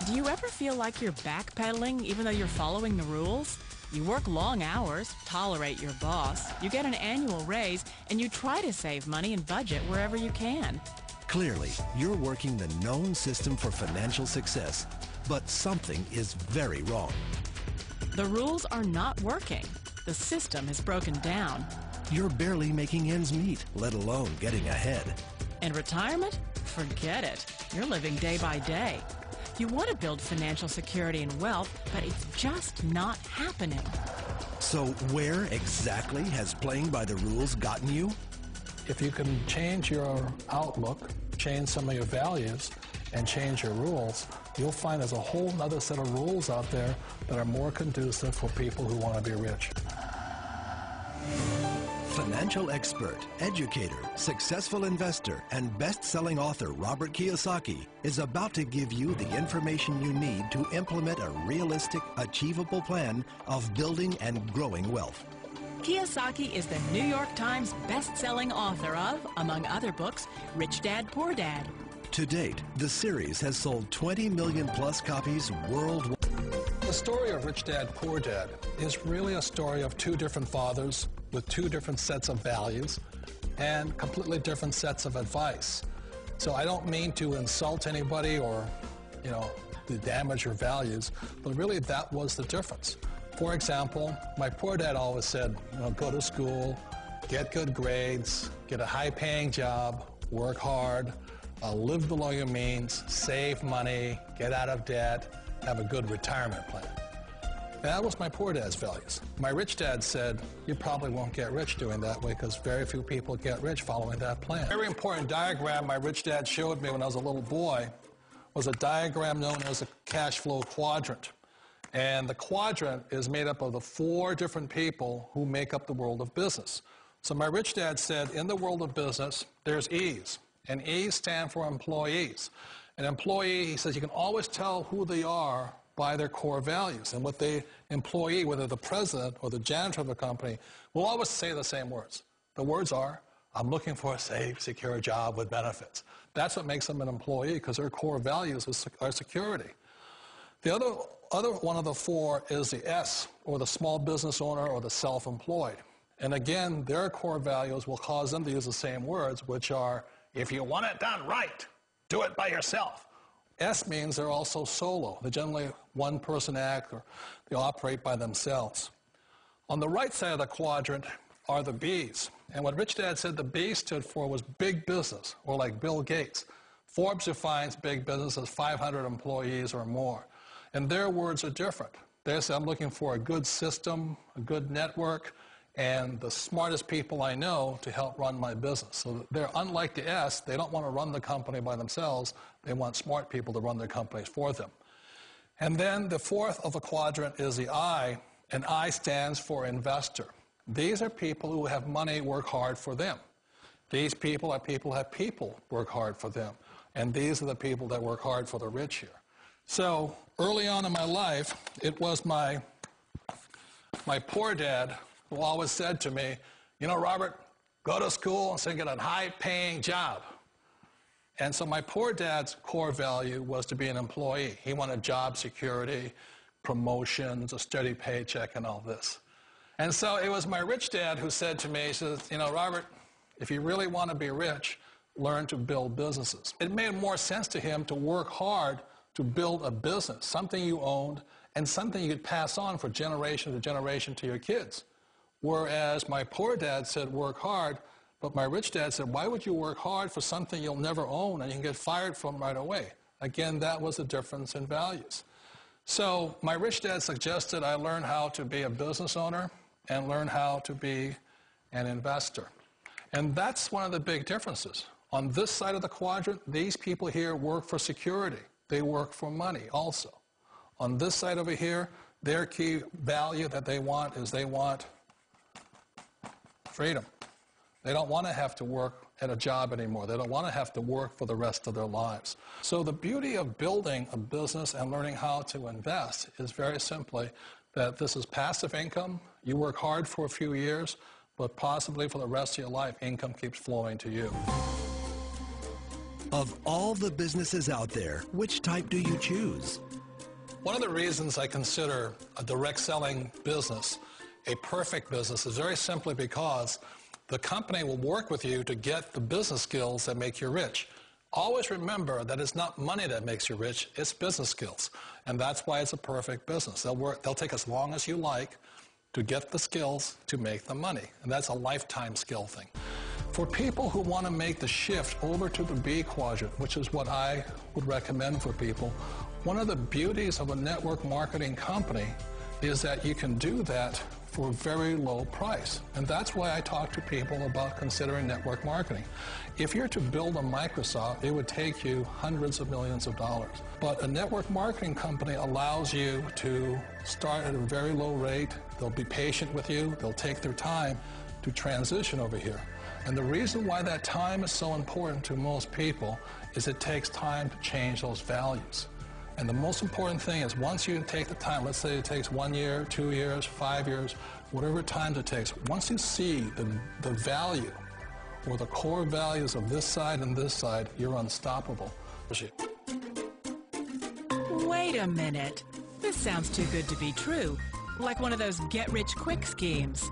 Do you ever feel like you're backpedaling even though you're following the rules? You work long hours, tolerate your boss, you get an annual raise, and you try to save money and budget wherever you can. Clearly, you're working the known system for financial success, but something is very wrong. The rules are not working. The system is broken down. You're barely making ends meet, let alone getting ahead. And retirement? Forget it. You're living day by day. You want to build financial security and wealth, but it's just not happening. So where exactly has playing by the rules gotten you? If you can change your outlook, change some of your values, and change your rules, you'll find there's a whole other set of rules out there that are more conducive for people who want to be rich. Financial expert, educator, successful investor, and best-selling author Robert Kiyosaki is about to give you the information you need to implement a realistic, achievable plan of building and growing wealth. Kiyosaki is the New York Times best-selling author of, among other books, Rich Dad, Poor Dad. To date, the series has sold 20 million plus copies worldwide. The story of Rich Dad, Poor Dad is really a story of two different fathers with two different sets of values and completely different sets of advice. So I don't mean to insult anybody or, to damage your values, but really that was the difference. For example, my poor dad always said, go to school, get good grades, get a high-paying job, work hard, live below your means, save money, get out of debt, have a good retirement plan. That was my poor dad's values. My rich dad said, you probably won't get rich doing that way because very few people get rich following that plan. A very important diagram my rich dad showed me when I was a little boy was a diagram known as a cash flow quadrant. And the quadrant is made up of the 4 different people who make up the world of business. So my rich dad said, in the world of business, there's E's. And E's stand for employees. An employee, he says, you can always tell who they are by their core values. And what the employee, whether the president or the janitor of the company, will always say the same words. The words are, I'm looking for a safe, secure job with benefits. That's what makes them an employee, because their core values are security. The other one of the 4 is the S, or the small business owner or the self-employed. And again, their core values will cause them to use the same words, which are, if you want it done right, do it by yourself. S means they're also solo. They're generally one-person act, or they operate by themselves. On the right side of the quadrant are the B's. And what Rich Dad said the B stood for was big business, or like Bill Gates. Forbes defines big business as 500 employees or more. And their words are different. They say, I'm looking for a good system, a good network, and the smartest people I know to help run my business. So they're unlike the S. They don't want to run the company by themselves. They want smart people to run their companies for them. And then the 4th of the quadrant is the I, and I stands for investor. These are people who have money work hard for them. These people are people who have people work hard for them. And these are the people that work hard for the rich here. So early on in my life, it was my poor dad who always said to me, Robert, go to school and get a high-paying job. And so my poor dad's core value was to be an employee. He wanted job security, promotions, a steady paycheck, and all this. And so it was my rich dad who said to me, he says, Robert, if you really want to be rich, learn to build businesses. It made more sense to him to work hard to build a business, something you owned, and something you could pass on for generation to generation to your kids. Whereas my poor dad said work hard, but my rich dad said, why would you work hard for something you'll never own and you can get fired from right away? Again, that was the difference in values. So my rich dad suggested I learn how to be a business owner and learn how to be an investor. And that's one of the big differences. On this side of the quadrant, these people here work for security. They work for money also. On this side over here, their key value that they want is they want freedom. They don't want to have to work at a job anymore. They don't want to have to work for the rest of their lives. So the beauty of building a business and learning how to invest is very simply that this is passive income. You work hard for a few years, but possibly for the rest of your life, income keeps flowing to you. Of all the businesses out there, which type do you choose? One of the reasons I consider a direct selling business a perfect business is very simply because the company will work with you to get the business skills that make you rich. Always remember that it's not money that makes you rich, it's business skills. And that's why it's a perfect business. They'll take as long as you like to get the skills to make the money. And that's a lifetime skill thing. For people who want to make the shift over to the B quadrant, which is what I would recommend for people, one of the beauties of a network marketing company is that you can do that for a very low price. And that's why I talk to people about considering network marketing. If you're to build a Microsoft, it would take you hundreds of millions of dollars. But a network marketing company allows you to start at a very low rate. They'll be patient with you. They'll take their time to transition over here. And the reason why that time is so important to most people is it takes time to change those values. And the most important thing is once you take the time, let's say it takes 1 year, 2 years, 5 years, whatever time it takes, once you see the value or the core values of this side and this side, you're unstoppable. Wait a minute. This sounds too good to be true. Like one of those get-rich-quick schemes.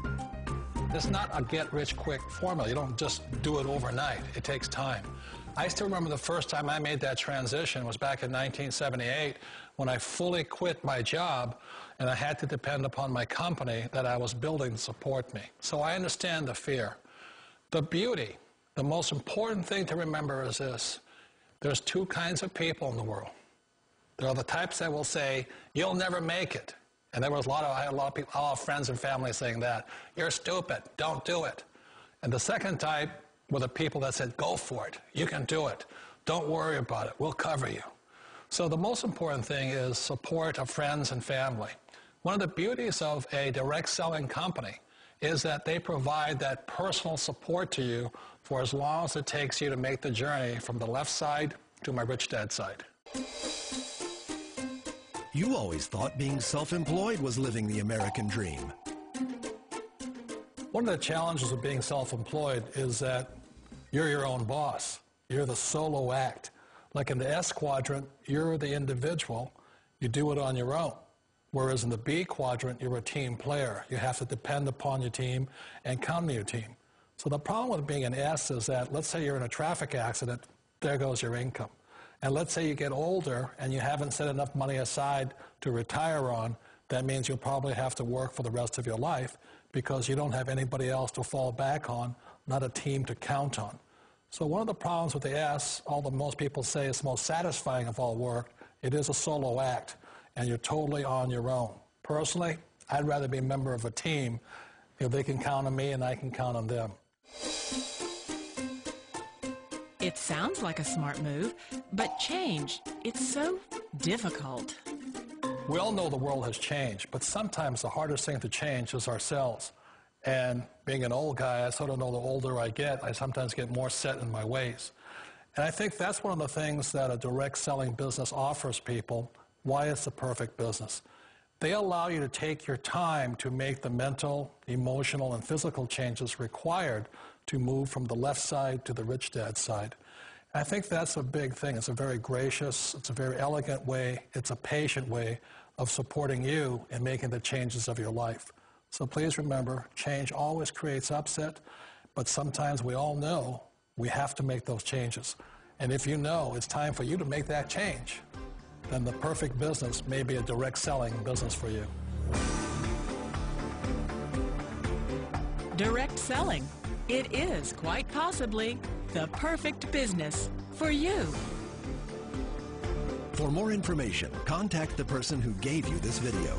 It's not a get-rich-quick formula. You don't just do it overnight. It takes time. I still remember the first time I made that transition was back in 1978 when I fully quit my job and I had to depend upon my company that I was building to support me. So I understand the fear. The beauty, the most important thing to remember is this. There's two kinds of people in the world. There are the types that will say, you'll never make it. And there was I had a lot of people, all friends and family saying that. You're stupid, don't do it. And the second type were the people that said, go for it, you can do it, don't worry about it, we'll cover you. So the most important thing is support of friends and family. One of the beauties of a direct selling company is that they provide that personal support to you for as long as it takes you to make the journey from the left side to my rich dad side. You always thought being self-employed was living the American dream. One of the challenges of being self-employed is that you're your own boss. You're the solo act. Like in the S quadrant, you're the individual. You do it on your own. Whereas in the B quadrant, you're a team player. You have to depend upon your team and count on your team. So the problem with being an S is that, let's say you're in a traffic accident, there goes your income. And let's say you get older and you haven't set enough money aside to retire on, that means you'll probably have to work for the rest of your life because you don't have anybody else to fall back on, not a team to count on. So one of the problems with the S, although most people say it's the most satisfying of all work, it is a solo act, and you're totally on your own. Personally, I'd rather be a member of a team if they can count on me and I can count on them. It sounds like a smart move, but change, it's so difficult. We all know the world has changed, but sometimes the hardest thing to change is ourselves. And being an old guy, I sort of know the older I get, I sometimes get more set in my ways. And I think that's one of the things that a direct selling business offers people, why it's the perfect business. They allow you to take your time to make the mental, emotional, and physical changes required to move from the left side to the rich dad side. I think that's a big thing. It's a very gracious, it's a very elegant way, it's a patient way of supporting you in making the changes of your life. So please remember, change always creates upset, but sometimes we all know we have to make those changes. And if you know it's time for you to make that change, then the perfect business may be a direct selling business for you. Direct selling. It is quite possibly the perfect business for you. For more information, contact the person who gave you this video.